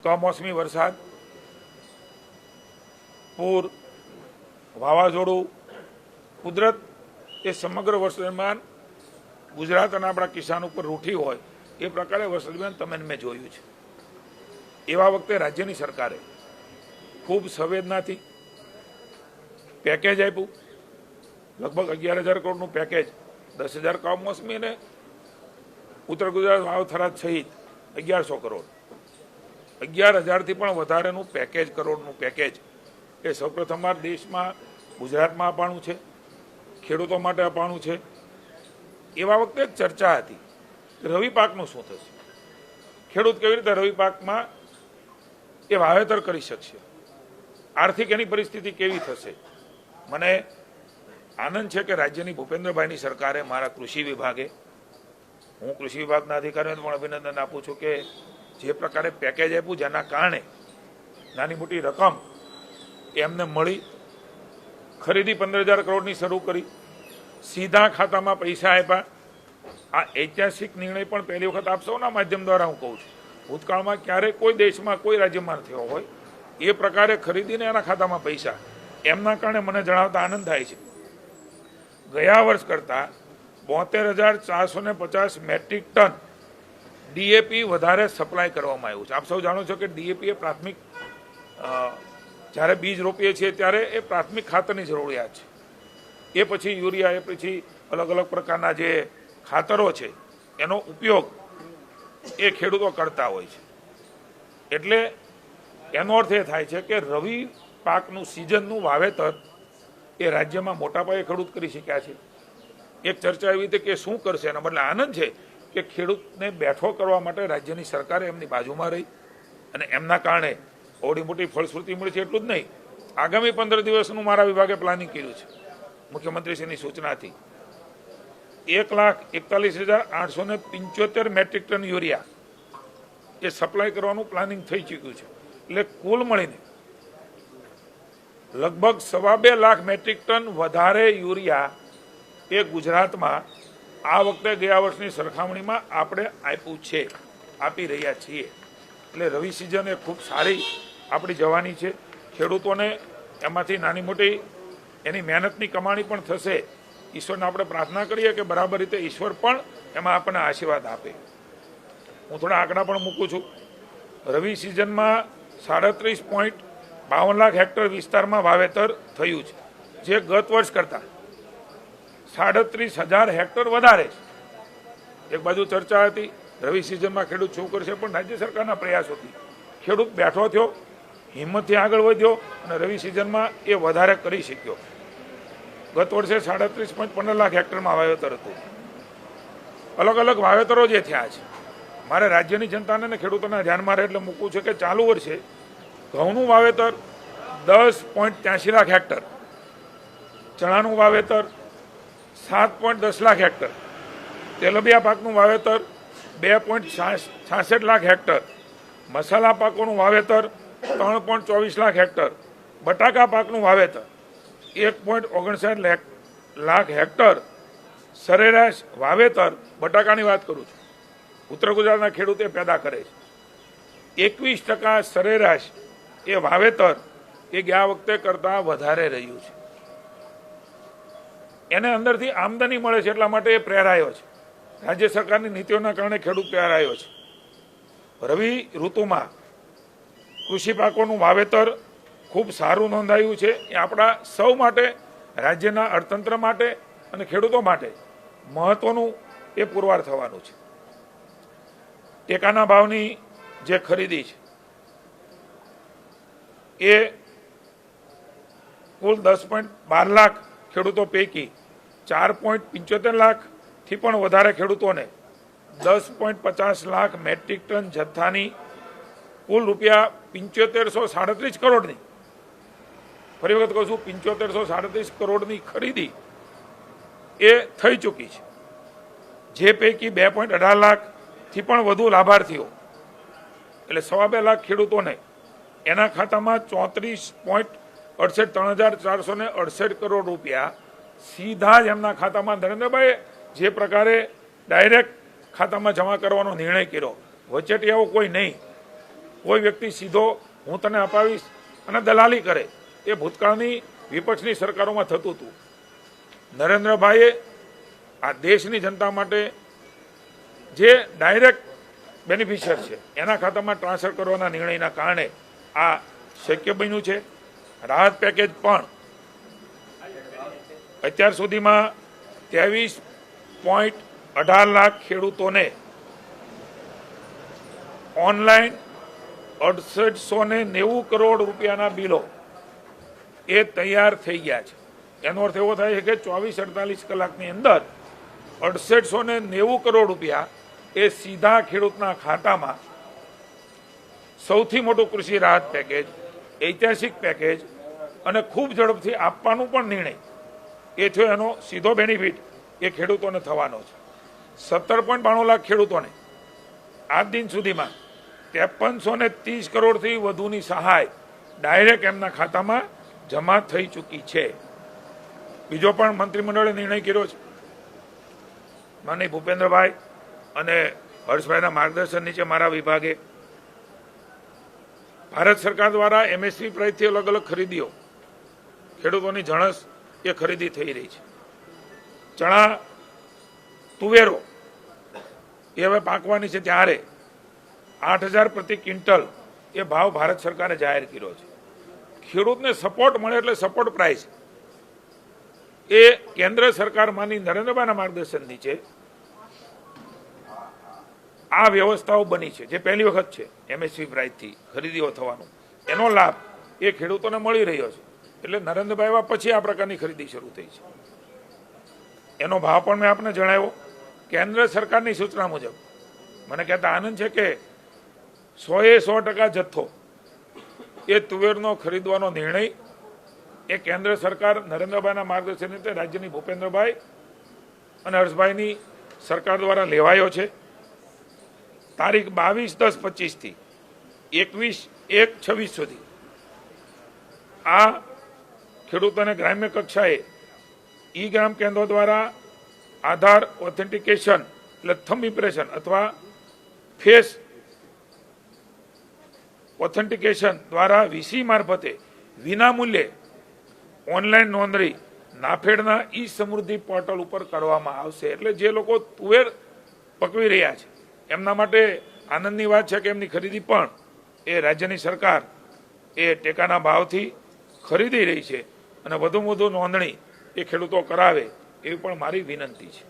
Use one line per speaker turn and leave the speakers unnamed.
કમોસમી વરસાદ, પૂર, વાવાઝોડું, કુદરત એ સમગ્ર વર્ષ દરમિયાન ગુજરાત અને આપણા કિસાન ઉપર રૂઠી હોય એ પ્રકારે વર્ષ દરમિયાન તમે મેં જોયું છે. એવા વખતે રાજ્યની સરકારે ખૂબ સંવેદનાથી પેકેજ આપ્યું. લગભગ 11,000 કરોડનું પેકેજ, 10,000 કમોસમી અને ઉત્તર ગુજરાત વાવ-થરાદ સહિત 1,100 કરોડ, 11,000થી પણ વધારેનું પેકેજ, કરોડનું પેકેજ એ સૌપ્રથમવાર દેશમાં ગુજરાતમાં અપાણું છે, ખેડૂતો માટે અપાણું છે. એવા વખતે એક ચર્ચા હતી રવિ પાકનું શું થશે, ખેડૂત કેવી રીતે રવિ પાકમાં એ વાવેતર કરી શકશે, આર્થિક એની પરિસ્થિતિ કેવી થશે. મને આનંદ છે કે રાજ્યની ભૂપેન્દ્રભાઈની સરકારે મારા કૃષિ વિભાગે, હું કૃષિ વિભાગના અધિકારીઓને પણ અભિનંદન આપું છું કે જે પ્રકારે પેકેજ આપ્યું જેના કારણે નાની મોટી રકમ એમને મળી. ખરીદી 15,000 કરોડની શરૂ કરી, સીધા ખાતામાં પૈસા આપ્યા. આ ઐતિહાસિક નિર્ણય પણ પહેલી વખત આપ સૌના માધ્યમ દ્વારા હું કહું છું, ભૂતકાળમાં ક્યારેય કોઈ દેશમાં કોઈ રાજ્યમાં થયો હોય એ પ્રકારે ખરીદીને એના ખાતામાં પૈસા, એમના કારણે મને જણાવતા આનંદ થાય છે. ગયા વર્ષ કરતાં 72,450 મેટ્રિક ટન ડીએપી વધારે સપ્લાય કરવામાં આવ્યું છે. આપ સૌ જાણો છો કે ડીએપી એ પ્રાથમિક, જ્યારે બીજ રોપીએ છીએ ત્યારે એ પ્રાથમિક ખાતરની જરૂરિયાત છે. એ પછી યુરિયા, એ પછી અલગ અલગ પ્રકારના જે ખાતરો છે એનો ઉપયોગ એ ખેડૂતો કરતા હોય છે. એટલે એનો અર્થ એ થાય છે કે રવિ પાકનું સિઝનનું વાવેતર એ રાજ્યમાં મોટા પાયે ખેડૂત કરી શક્યા છે. એક ચર્ચા એવી હતી કે શું કરશે, એના બદલે આનંદ છે કે ખેડૂતને બેઠો કરવા માટે રાજ્યની સરકારે એમની બાજુમાં રહી અને એમના કારણે ઓડી મોટી ફળશ્રુતિ મળી છે. એટલું જ નહીં, આગામી 15 દિવસનું મારા વિભાગે પ્લાનિંગ કર્યું છે મુખ્યમંત્રીશ્રીની સૂચનાથી. 1,41,875 મેટ્રિક ટન યુરિયા એ સપ્લાય કરવાનું પ્લાનિંગ થઈ ચૂક્યું છે. એટલે કુલ મળીને લગભગ 2.25 લાખ મેટ્રિક ટન વધારે યુરિયા એ ગુજરાતમાં આ વખતે ગયા વર્ષની સરખામણીમાં આપણે આપ્યું છે, આપી રહ્યા છીએ. એટલે રવિ સિઝન એ ખૂબ સારી આપણી જવાની છે. ખેડૂતોને એમાંથી નાની મોટી એની મહેનતની કમાણી પણ થશે. ઈશ્વરને આપણે પ્રાર્થના કરીએ કે બરાબર રીતે ઈશ્વર પણ એમાં આપણને આશીર્વાદ આપે. હું થોડા આંકડા પણ મૂકું છું. રવિ સિઝનમાં 37.52 લાખ હેક્ટર વિસ્તારમાં વાવેતર થયું છે, જે ગત વર્ષ કરતાં 37,000 હેક્ટર વધારે છે. એક બાજુ ચર્ચા હતી રવિ સિઝનમાં ખેડૂત શું કરશે, પણ રાજ્ય સરકારના પ્રયાસોથી ખેડૂત બેઠો થયો, હિંમતથી આગળ વધ્યો અને રવિ સિઝનમાં એ વધારે કરી શક્યો. ગત વર્ષે 37.15 લાખ હેક્ટરમાં વાવેતર હતું. અલગ અલગ વાવેતરો જે થયા છે, મારે રાજ્યની જનતાને અને ખેડૂતોના ધ્યાનમાં રહે એટલે મૂકવું છે કે ચાલુ વર્ષે ઘઉંનું વાવેતર 10.83 લાખ હેક્ટર, ચણાનું વાવેતર 7.10 લાખ હેક્ટર, તેલબિયા પાકનું વાવેતર 2.66 લાખ હેક્ટર, મસાલા પાકોનું વાવેતર 3.24 લાખ હેક્ટર, બટાકા પાકનું વાવેતર 1.59 લાખ હેક્ટર. સરેરાશ વાવેતર, બટાકાની વાત કરું છું, ઉત્તર ગુજરાતના ખેડૂતે પેદા કરે છે. 21% સરેરાશ એ વાવેતર એ ગયા વખતે કરતાં વધારે રહ્યું છે. એને અંદરથી આમદની મળે છે, એટલા માટે એ પ્રેરાયો છે. રાજ્ય સરકારની નીતિઓના કારણે ખેડૂત પ્રેરાયો છે. રવિ ઋતુમાં કૃષિ પાકોનું વાવેતર ખૂબ સારું નોંધાયું છે. એ આપણા સૌ માટે, રાજ્યના અર્થતંત્ર માટે અને ખેડૂતો માટે મહત્વનું એ પુરવાર થવાનું છે. ટેકાના ભાવની જે ખરીદી છે એ કુલ 10.12 લાખ ખેડૂતો પૈકી 4.75 લાખથી પણ વધારે ખેડૂતોને 10.50 લાખ મેટ્રિક ટન જથ્થાની કુલ રૂપિયા 7537 કરોડની, ફરી વખત કહું છું, 7537 કરોડની ખરીદી એ થઈ ચૂકી છે. જે પૈકી 2.18 લાખથી પણ વધુ લાભાર્થીઓ, એટલે 2.25 લાખ ખેડૂતોને એના ખાતામાં 34.68 કરોડ રૂપિયા સીધા જ એમના ખાતામાં નરેન્દ્રભાઈ જે પ્રકારે ડાયરેક્ટ ખાતામાં જમા કરવાનો નિર્ણય કર્યો, વચેટિયાઓ કોઈ નહીં, કોઈ વ્યક્તિ સીધો હું તને અપાવીશ અને દલાલી કરે, એ ભૂતકાળની વિપક્ષની સરકારોમાં થતું હતું. નરેન્દ્રભાઈએ આ દેશની જનતા માટે જે ડાયરેક્ટ બેનિફિશિયર છે એના ખાતામાં ટ્રાન્સફર કરવાના નિર્ણયના કારણે આ શક્ય બન્યું છે. રાહત પેકેજ પણ અત્યાર સુધીમાં 23.18 લાખ ખેડૂતોને ઓનલાઈન 6890 કરોડ રૂપિયાના બિલો એ તૈયાર થઈ ગયા છે. એનો અર્થ એવો થાય છે કે 24-48 કલાકની અંદર 6890 કરોડ રૂપિયા એ સીધા ખેડૂતના ખાતામાં સૌથી મોટું કૃષિ રાહત પેકેજ, ઐતિહાસિક પેકેજ અને ખૂબ ઝડપથી આપવાનું પણ નિર્ણય એ થયો. એનો સીધો બેનિફિટ એ ખેડૂતોને થવાનો છે. 17.92 લાખ ખેડૂતોને આજ દિન સુધીમાં 5330 કરોડથી વધુની સહાય ડાયરેક્ટ એમના ખાતામાં જમા થઈ ચૂકી છે. બીજો પણ મંત્રીમંડળે નિર્ણય કર્યો છે. માનનીય ભૂપેન્દ્રભાઈ અને હર્ષભાઈના માર્ગદર્શન નીચે મારા વિભાગે ભારત સરકાર દ્વારા MSP પ્રાઇસથી અલગ અલગ ખરીદીઓ ખેડૂતોની જણસ એ ખરીદી થઈ રહી છે. ચણા, તુવેરો એ હવે પાકવાની છે ત્યારે 8000 પ્રતિ ક્વિન્ટલ એ ભાવ ભારત સરકારે જાહેર કર્યો છે. ખેડૂતને સપોર્ટ મળે એટલે સપોર્ટ પ્રાઇસ એ કેન્દ્ર સરકારમાંની નરેન્દ્રભાઈના માર્ગદર્શન નીચે આ વ્યવસ્થાઓ બની છે, જે પહેલી વખત છે. MSP પ્રાઇસથી ખરીદીઓ થવાનો એનો લાભ એ ખેડૂતોને મળી રહ્યો છે. એટલે નરેન્દ્રભાઈ આવ્યા પછી આ પ્રકારની ખરીદી શરૂ થઈ છે. એનો ભાવ પણ મેં આપને જણાવ્યો. કેન્દ્ર સરકારની સૂચના મુજબ મને કહેતા આનંદ છે કે 100% જથ્થો એ તુવેરનો ખરીદવાનો નિર્ણય એ કેન્દ્ર સરકાર નરેન્દ્રભાઈના માર્ગદર્શન નીચે રાજ્યની ભૂપેન્દ્રભાઈ અને હર્ષભાઈની સરકાર દ્વારા લેવાયો છે. તારીખ 22/10/25 થી 21/1/26 સુધી આ ખેડૂતોને ગ્રામ્ય કક્ષાએ ગ્રામ કેન્દ્રો દ્વારા આધાર ઓથેન્ટિકેશન એટલે થંબ ઇમ્પ્રેશન અથવા ફેસ ઓથેન્ટિકેશન દ્વારા VC મારફતે વિનામૂલ્યે ઓનલાઈન નોંધણી નાફેડના સમૃદ્ધિ પોર્ટલ ઉપર કરવામાં આવશે. એટલે જે લોકો તુવેર પકવી રહ્યા છે એમના માટે આનંદની વાત છે કે એમની ખરીદી પણ એ રાજ્યની સરકાર એ ટેકાના ભાવથી ખરીદી રહી છે અને વધુમાં વધુ નોંધણી એ ખેડૂતો કરાવે એવી પણ મારી વિનંતી છે.